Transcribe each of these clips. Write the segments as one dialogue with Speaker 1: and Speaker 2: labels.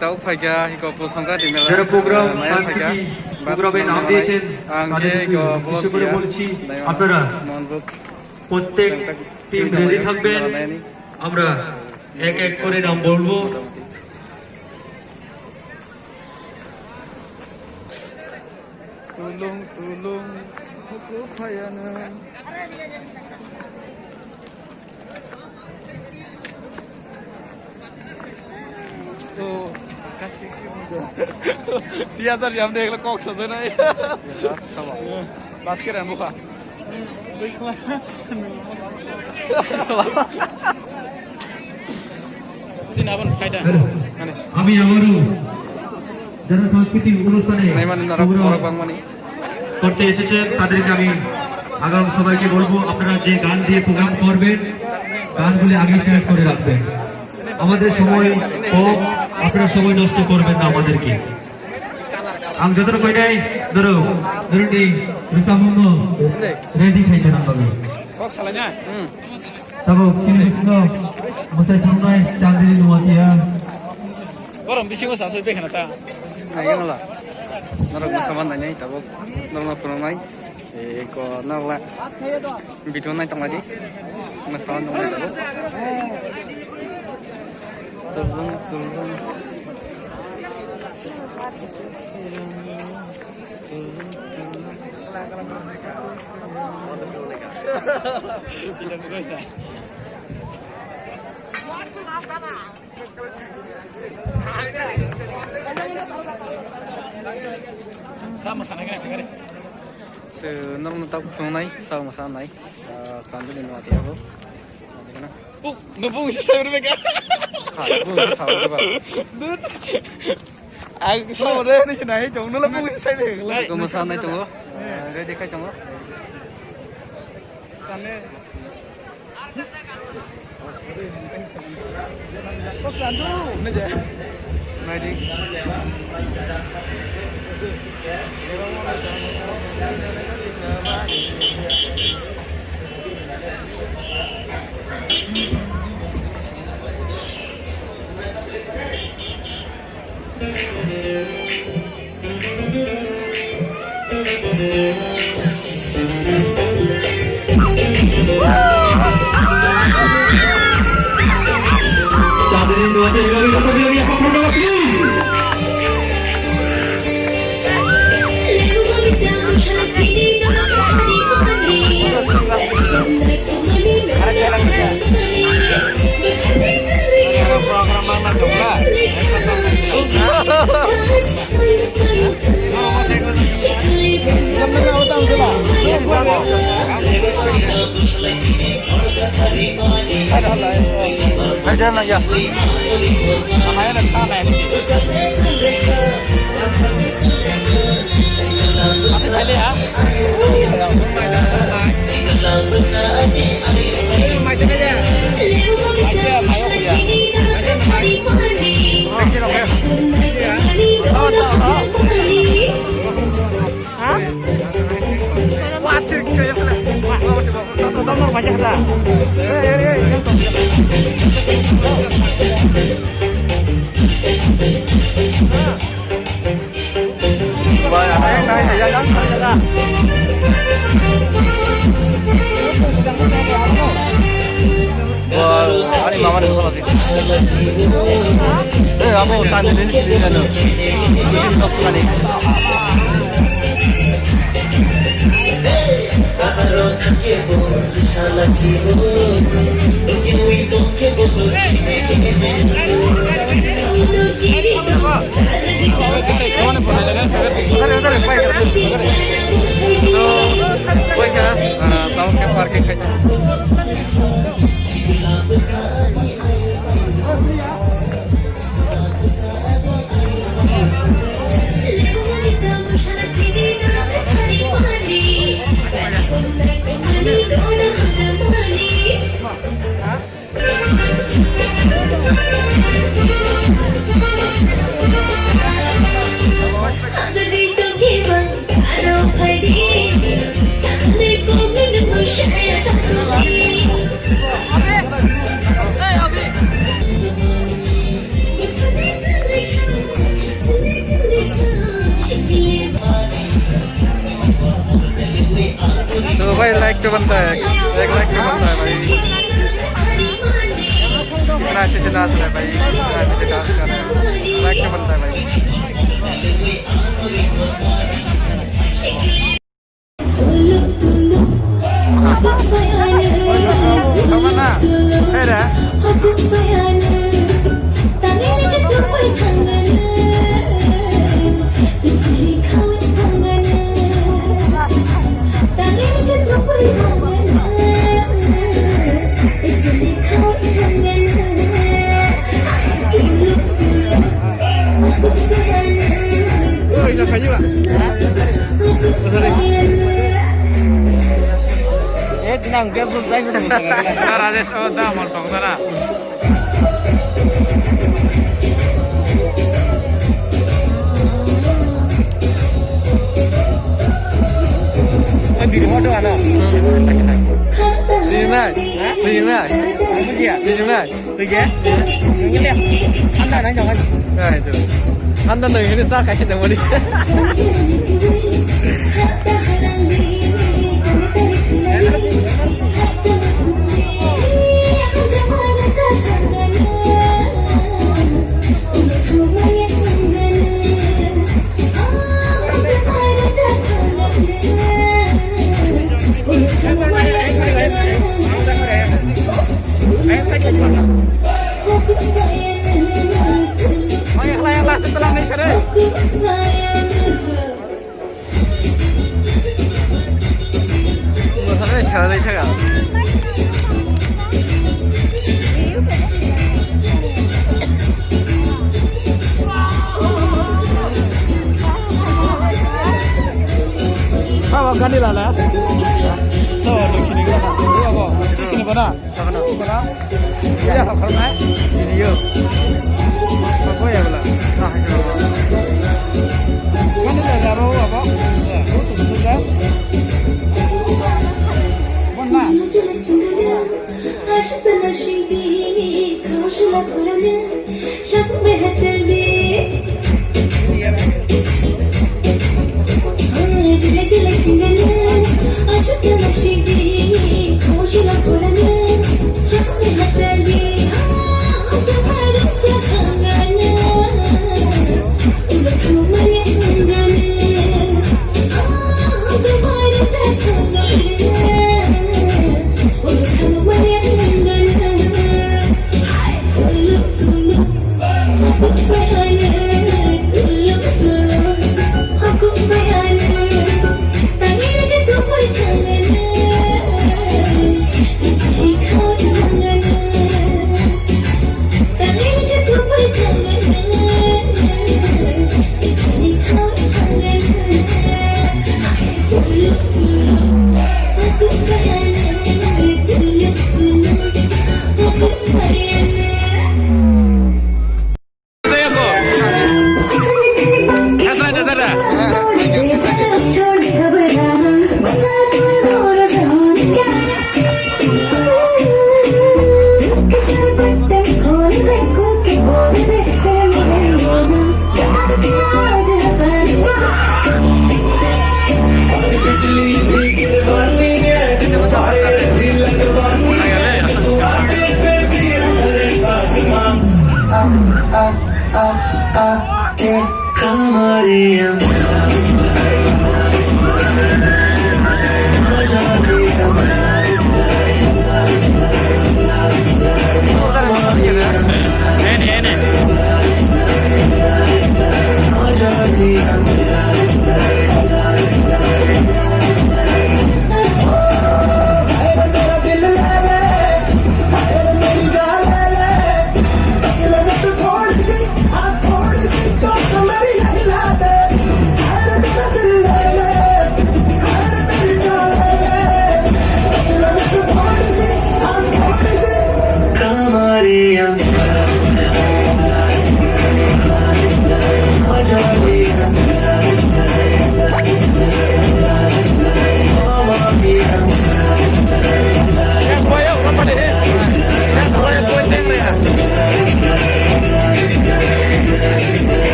Speaker 1: তাও ফাইকা হিকো প্রসংখ্যা দিমেলা
Speaker 2: যারা প্রোগ্রাম
Speaker 1: মায়া ফাইকা
Speaker 2: প্রোগ্রামে নাম দিয়েছেন
Speaker 1: আঙ্কে গো
Speaker 2: বিশেষ করে বলছি আপনারা প্রত্যেক টিম রেডি থাকবেন আমরা এক এক করে নাম বলবো
Speaker 1: tulung tulung buku payanan তো আকাশে কি মজা 3000 জাম দেখলে কক সাথে নাই বাস করে মুখা সিনাবন ফায়দা
Speaker 2: আমি আমারও যারা সাংস্কৃতিক অনুষ্ঠানে করতে এসেছেন তাদেরকে আমি আগাম সবাইকে বলবো আপনারা যে গান দিয়ে প্রোগ্রাম করবেন গানগুলি আগে সিলেক্ট করে রাখবেন আমাদের সময় কম আপনারা সময় নষ্ট করবেন না আমাদেরকে আমি যতটা কই নাই ধরো ধরুন এই রিসামুন্ন রেডি খাইতে না পাবে তারপর সিনেমিষ্ণ মশাই ফুরনাই চাঁদিনী নুয়াতিয়া
Speaker 1: গরম বেশি কথা সই পেখানা তা নাইলা নরক মুসলমান নাই তাবক নরক ফুরনাই এই কো নালা বিটন নাই তামাদি মুসলমান নাই তাবক tulung sama sana kan kare senorang tak punai sama sana nai sambil ini mati aku nubung sih saya berbeda aku sama deh ni sih naik jong nubung sih saya berbeda kamu sana itu lo ready kah jong lo sana kok sandu aja Mari.
Speaker 2: Jadi dua tiga lagi apa produk please.
Speaker 1: Program mana coba? Ada lah ya. Namanya ada tanah di sini. Masih balik ya? Masih aja. Aja mayo ya. Masih lo ya. Oh, tahu. Hah? Wajib kayak mana? Nomor macam apa? Banyak naik. Wah, hari mama nih salah sih. Kamu tanya ini sih kan? Ini top sekali. So, voy a vamos que parque caña. तो भाई like तो बनता है, एक like तो बनता है भाई। इतना अच्छे से डांस रहा है भाई, इतना अच्छे से डांस कर रहा है, लाइक तो बनता है भाई। Mana? Ada? Oh, bisa kayu lah. Tenang, dia belum tahu bisa. Rajesh, oh dah mau tong sana. Di rumah doa nak. Di mana? Di mana? Pergi ya? Di mana? Pergi ya? Ngeliat. Anda nanya kan? Nah itu. Anda nanya ini saya kasih tahu ni. Layang-layang setelah ni sana. Sana sana ni sana. Apa ganti lala? So di sini kita nak tunggu apa? Di sini mana? Sana. Mana? Ya, apa kerana? Ini yo. Apa ya bela? Ah, itu. Mana dah jauh apa? Ya, itu sudah. Mana?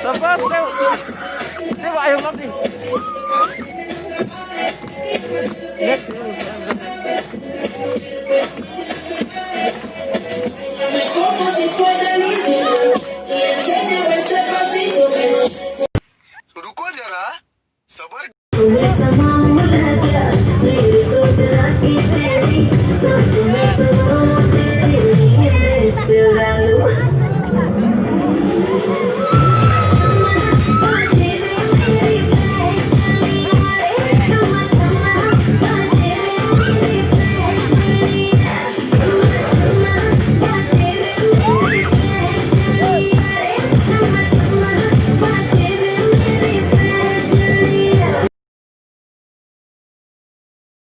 Speaker 1: Lepas, Ini ayaw lang di.
Speaker 3: Como si fuera el último, y enséñame ese pasito que no
Speaker 4: रुको जरा सबर
Speaker 5: Thank you.